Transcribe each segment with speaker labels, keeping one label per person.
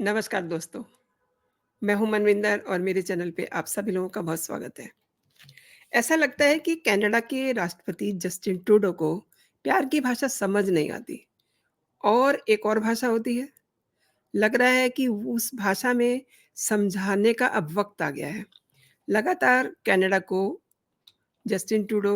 Speaker 1: नमस्कार दोस्तों, मैं हूं मनविंदर और मेरे चैनल पे आप सभी लोगों का बहुत स्वागत है। ऐसा लगता है कि कनाडा के राष्ट्रपति जस्टिन ट्रूडो को प्यार की भाषा समझ नहीं आती और एक और भाषा होती है। लग रहा है कि उस भाषा में समझाने का अब वक्त आ गया है। लगातार कनाडा को जस्टिन ट्रूडो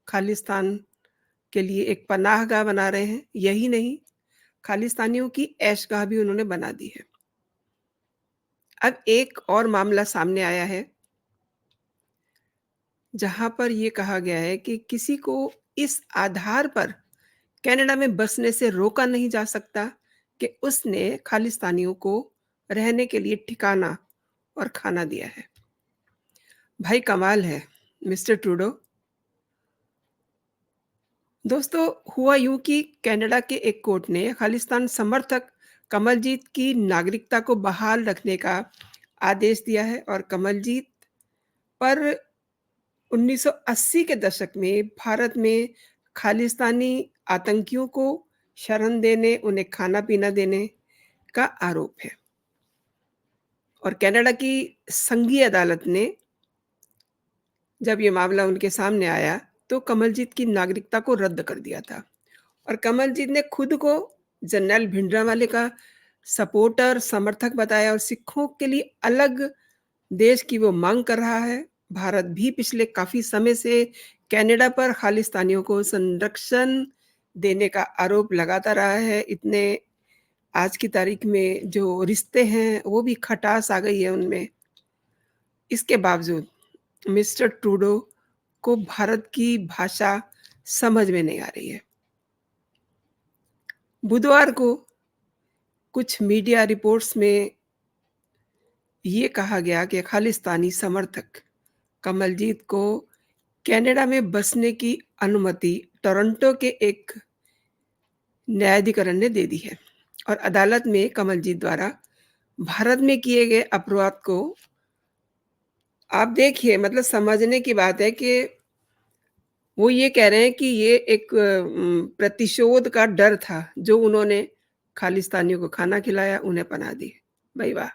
Speaker 1: खालिस्तान के लिए एक पनाहगाह बना रहे हैं। यही नहीं, खालिस्तानियों की ऐशगाह भी उन्होंने बना दी है। अब एक और मामला सामने आया है जहाँ पर ये कहा गया है कि किसी को इस आधार पर कनाडा में बसने से रोका नहीं जा सकता कि उसने खालिस्तानियों को रहने के लिए ठिकाना और खाना दिया है। भाई कमाल है मिस्टर ट्रूडो। दोस्तों, हुआ यूं कि कनाडा के एक कोर्ट ने खालिस्तान समर्थक कमलजीत की नागरिकता को बहाल रखने का आदेश दिया है और कमलजीत पर 1980 के दशक में भारत में खालिस्तानी आतंकियों को शरण देने, उन्हें खाना-पीना देने का आरोप है। और कनाडा की संघीय अदालत ने जब ये मामला उनके सामने आया, तो कमलजीत की नागरिकता को रद्द कर दिया था। और कमलजीत ने खुद को जनरल भिंडरावाले का सपोर्टर, समर्थक बताया और सिखों के लिए अलग देश की वो मांग कर रहा है। भारत भी पिछले काफ़ी समय से कनाडा पर खालिस्तानियों को संरक्षण देने का आरोप लगाता रहा है। इतने आज की तारीख में जो रिश्ते हैं, वो भी खटास आ गई है उनमें। इसके बावजूद मिस्टर ट्रूडो को भारत की भाषा समझ में नहीं आ रही है। बुधवार को कुछ मीडिया रिपोर्ट्स में ये कहा गया कि खालिस्तानी समर्थक कमलजीत को कनाडा में बसने की अनुमति टोरंटो के एक न्यायाधिकरण ने दे दी है और अदालत में कमलजीत द्वारा भारत में किए गए अपराध को आप देखिए, मतलब समझने की बात है कि वो ये कह रहे हैं कि ये एक प्रतिशोध का डर था, जो उन्होंने खालिस्तानियों को खाना खिलाया, उन्हें पनाह दी। भई वाह!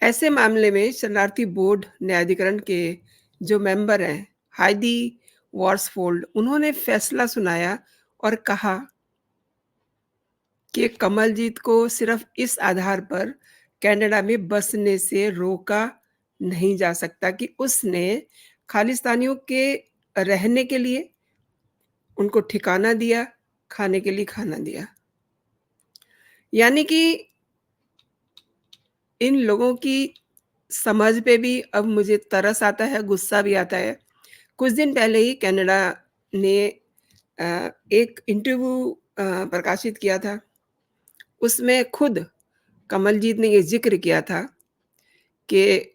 Speaker 1: ऐसे मामले में शरणार्थी बोर्ड न्यायाधिकरण के जो मेंबर हैं, हाइदी वॉर्सफोल्ड, उन्होंने फैसला सुनाया और कहा कि कमलजीत को सिर्फ इस आधार पर कनाडा में बसने से रोका नहीं जा सकता कि उसने खालिस्तानियों के रहने के लिए उनको ठिकाना दिया, खाने के लिए खाना दिया। यानी कि इन लोगों की समझ पे भी अब मुझे तरस आता है, गुस्सा भी आता है। कुछ दिन पहले ही कनाडा ने एक इंटरव्यू प्रकाशित किया था। उसमें खुद कमलजीत ने ये ज़िक्र किया था कि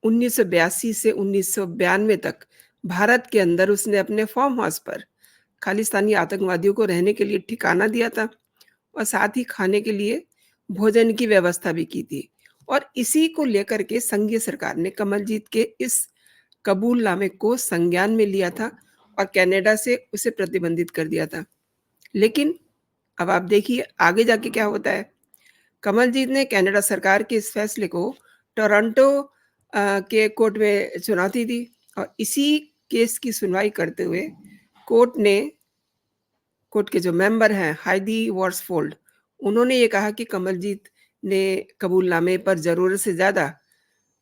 Speaker 1: 1982 से 1992 तक भारत के अंदर उसने अपने फार्म हाउस पर खालिस्तानी आतंकवादियों को रहने के लिए ठिकाना दिया था और साथ ही खाने के लिए भोजन की व्यवस्था भी की थी। और इसी को लेकर के संघीय सरकार ने कमलजीत के इस कबूलनामे को संज्ञान में लिया था और कनाडा से उसे प्रतिबंधित कर दिया था। लेकिन अब आप देखिए आगे जाके क्या होता है। कमलजीत ने कनाडा सरकार के इस फैसले को टोरंटो के कोर्ट में चुनौती दी और इसी केस की सुनवाई करते हुए कोर्ट ने कोर्ट के जो मेंबर हैं हाइदी वॉर्सफोल्ड, उन्होंने ये कहा कि कमलजीत ने कबूलनामे पर ज़रूरत से ज़्यादा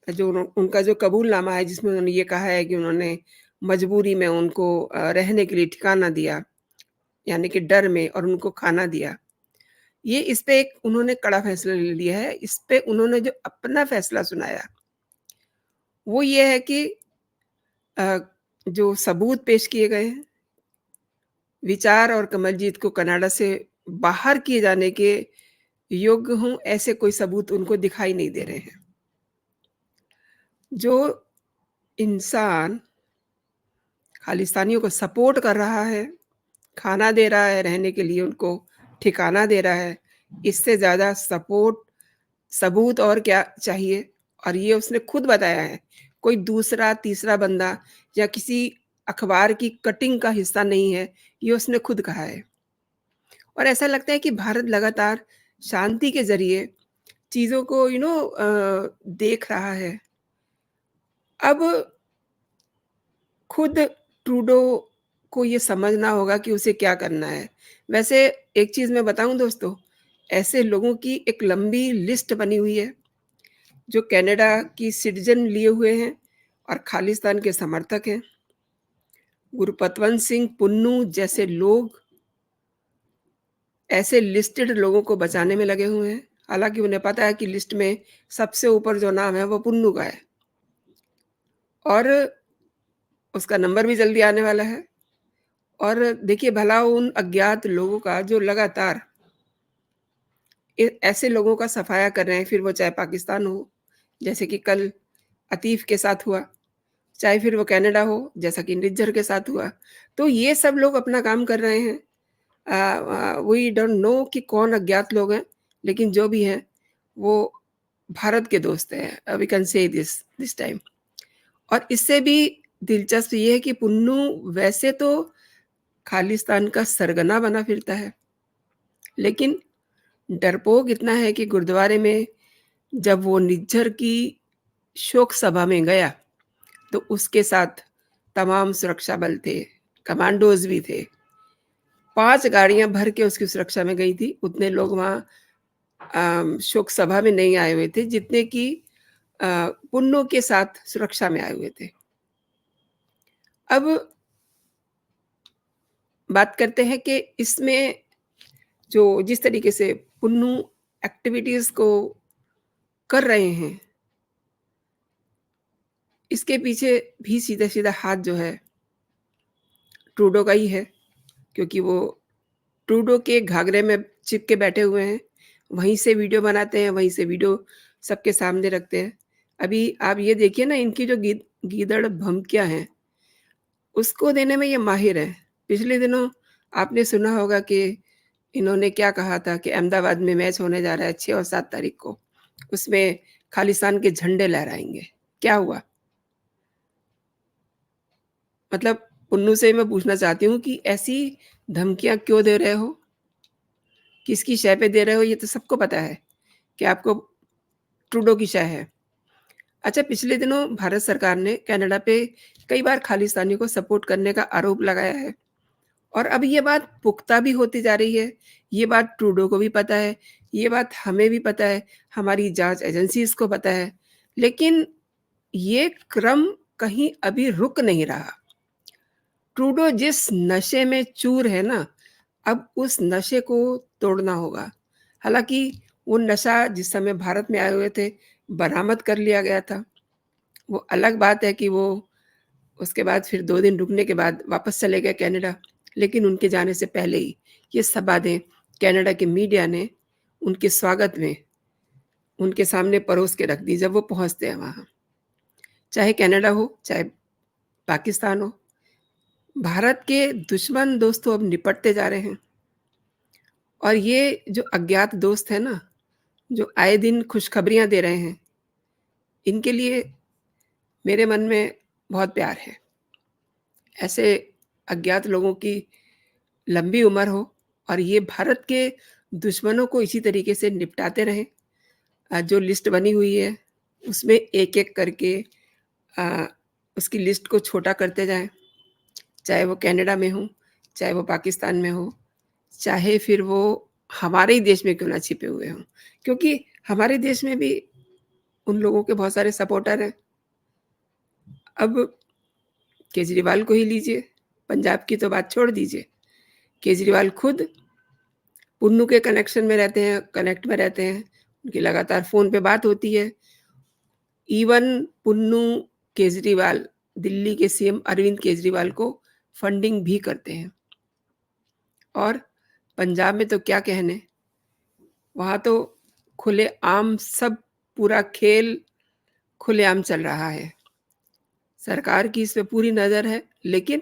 Speaker 1: जो उनका जो कबूलनामा है जिसमें उन्होंने ये कहा है कि उन्होंने मजबूरी में उनको रहने के लिए ठिकाना दिया, यानी कि डर में, और उनको खाना दिया। ये इस पे एक उन्होंने कड़ा फैसला ले लिया है। इस पे उन्होंने जो अपना फैसला सुनाया, वो ये है कि अ, जो सबूत पेश किए गए हैं, विचार और कमलजीत को कनाडा से बाहर किए जाने के योग्य हों, ऐसे कोई सबूत उनको दिखाई नहीं दे रहे हैं। जो इंसान खालिस्तानियों को सपोर्ट कर रहा है, खाना दे रहा है, रहने के लिए उनको ठिकाना दे रहा है, इससे ज़्यादा सपोर्ट सबूत और क्या चाहिए? और ये उसने खुद बताया है, कोई दूसरा, तीसरा बंदा या किसी अखबार की कटिंग का हिस्सा नहीं है, ये उसने खुद कहा है। और ऐसा लगता है कि भारत लगातार शांति के ज़रिए चीज़ों को देख रहा है। अब खुद ट्रूडो को ये समझना होगा कि उसे क्या करना है। वैसे एक चीज़ मैं बताऊँ दोस्तों, ऐसे लोगों की एक लंबी लिस्ट बनी हुई है, जो कनाडा की सिटीज़न लिए हुए हैं और खालिस्तान के समर्थक हैं। गुरपतवंत सिंह पुन्नू जैसे लोग ऐसे लिस्टेड लोगों को बचाने में लगे हुए हैं। हालाँकि उन्हें पता है कि लिस्ट में सबसे ऊपर जो नाम है वो पुन्नू का है और उसका नंबर भी जल्दी आने वाला है। और देखिए भला उन अज्ञात लोगों का जो लगातार ऐसे लोगों का सफाया कर रहे हैं, फिर वो चाहे पाकिस्तान हो, जैसे कि कल अतीफ़ के साथ हुआ, चाहे फिर वो कनाडा हो, जैसा कि निज्जर के साथ हुआ। तो ये सब लोग अपना काम कर रहे हैं। वी डोंट नो कि कौन अज्ञात लोग हैं, लेकिन जो भी हैं, वो भारत के दोस्त हैं। We can say this time. और इससे भी दिलचस्प ये है कि पुन्नू वैसे तो खालिस्तान का सरगना बना फिरता है, लेकिन डरपोक इतना है कि गुरुद्वारे में जब वो निज्जर की शोक सभा में गया, तो उसके साथ तमाम सुरक्षा बल थे, कमांडोज़ भी थे। 5 गाड़ियाँ भर के उसकी सुरक्षा में गई थी। उतने लोग वहाँ शोक सभा में नहीं आए हुए थे, जितने कि पुन्नों के साथ सुरक्षा में आए हुए थे। अब बात करते हैं कि इसमें जो जिस तरीके से पुन्नू एक्टिविटीज़ को कर रहे हैं, इसके पीछे भी सीधा-सीधा हाथ जो है ट्रूडो का ही है, क्योंकि वो ट्रूडो के घाघरे में चिपके बैठे हुए हैं, वहीं से वीडियो बनाते हैं, वहीं से वीडियो सबके सामने रखते हैं। अभी आप ये देखिए ना इनकी जो गीदड़ भमकियाँ हैं, उसको देने में ये माहिर हैं। पिछले दिनों आपने सुना होगा कि इन्होंने क्या कहा था कि अहमदाबाद में मैच होने जा रहा है 6 और 7 तारीख को, उसमें खालिस्तान के झंडे लहराएँगे। क्या हुआ? मतलब पुन्नू से मैं पूछना चाहती हूँ कि ऐसी धमकियाँ क्यों दे रहे हो? किसकी शय पे दे रहे हो ये तो सबको पता है कि आपको ट्रूडो की शय है। अच्छा पिछले दिनों भारत सरकार ने कनाडा पे कई बार खालिस्तानियों को सपोर्ट करने का आरोप लगाया है और अब ये बात पुख्ता भी होती जा रही है। ये बात ट्रूडो को भी पता है, ये बात हमें भी पता है, हमारी जाँच एजेंसीज़ को पता है। लेकिन ये क्रम कहीं अभी रुक नहीं रहा। ट्रूडो जिस नशे में चूर है ना, अब उस नशे को तोड़ना होगा। हालाँकि वो नशा जिस समय भारत में आए हुए थे, बरामद कर लिया गया था। वो अलग बात है कि वो उसके बाद फिर 2 दिन रुकने के बाद वापस चले गए कनाडा। लेकिन उनके जाने से पहले ही ये सब बातें कनाडा के मीडिया ने उनके स्वागत में उनके सामने परोस के रख दी जब वो पहुँचते हैं वहाँ। चाहे कनाडा हो, चाहे पाकिस्तान हो, भारत के दुश्मन दोस्तों अब निपटते जा रहे हैं। और ये जो अज्ञात दोस्त हैं ना, जो आए दिन खुशखबरियाँ दे रहे हैं, इनके लिए मेरे मन में बहुत प्यार है। ऐसे अज्ञात लोगों की लंबी उम्र हो और ये भारत के दुश्मनों को इसी तरीके से निपटाते रहें। जो लिस्ट बनी हुई है, उसमें एक-एक करके अ, उसकी लिस्ट को छोटा करते जाएँ, चाहे वो कनाडा में हो, चाहे वो पाकिस्तान में हो, चाहे फिर वो हमारे ही देश में क्यों ना छिपे हुए हों। क्योंकि हमारे देश में भी उन लोगों के बहुत सारे सपोर्टर हैं। अब केजरीवाल को ही लीजिए, पंजाब की तो बात छोड़ दीजिए। केजरीवाल खुद पुन्नू के कनेक्ट में रहते हैं, उनकी लगातार फ़ोन पे बात होती है। इवन पुन्नू केजरीवाल दिल्ली के सीएम अरविंद केजरीवाल को फंडिंग भी करते हैं। और पंजाब में तो क्या कहने, वहाँ तो खुलेआम सब पूरा खेल खुलेआम चल रहा है। सरकार की इस पे पूरी नज़र है, लेकिन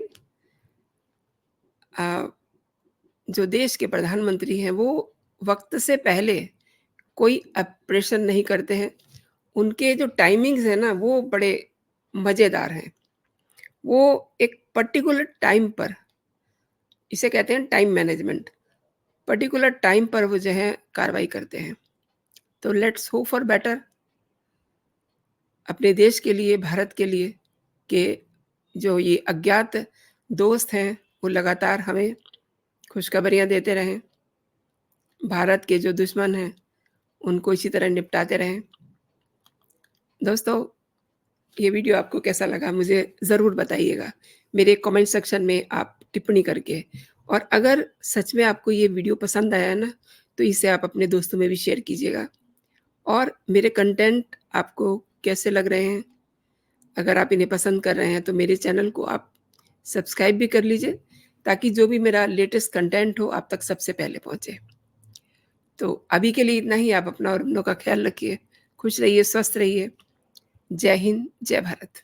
Speaker 1: अ, जो देश के प्रधानमंत्री हैं, वो वक़्त से पहले कोई ऑपरेशन नहीं करते हैं। उनके जो टाइमिंग्स हैं ना, वो बड़े मज़ेदार हैं। वो एक पर्टिकुलर टाइम पर इसे कहते हैं टाइम मैनेजमेंट, पर्टिकुलर टाइम पर वो जो है कार्रवाई करते हैं। तो लेट्स होप फॉर बेटर अपने देश के लिए, भारत के लिए, कि जो ये अज्ञात दोस्त हैं, वो लगातार हमें खुशखबरियाँ देते रहें। भारत के जो दुश्मन हैं, उनको इसी तरह निपटाते रहें। दोस्तों, ये वीडियो आपको कैसा लगा मुझे ज़रूर बताइएगा, मेरे कमेंट सेक्शन में आप टिप्पणी करके। और अगर सच में आपको ये वीडियो पसंद आया ना, तो इसे आप अपने दोस्तों में भी शेयर कीजिएगा। और मेरे कंटेंट आपको कैसे लग रहे हैं? अगर आप इन्हें पसंद कर रहे हैं, तो मेरे चैनल को आप सब्सक्राइब भी कर लीजिए, ताकि जो भी मेरा लेटेस्ट कंटेंट हो, आप तक सबसे पहले पहुँचे। तो अभी के लिए इतना ही। आप अपना और अपनों का ख़्याल रखिए। खुश रहिए, स्वस्थ रहिए। जय हिंद, जय भारत।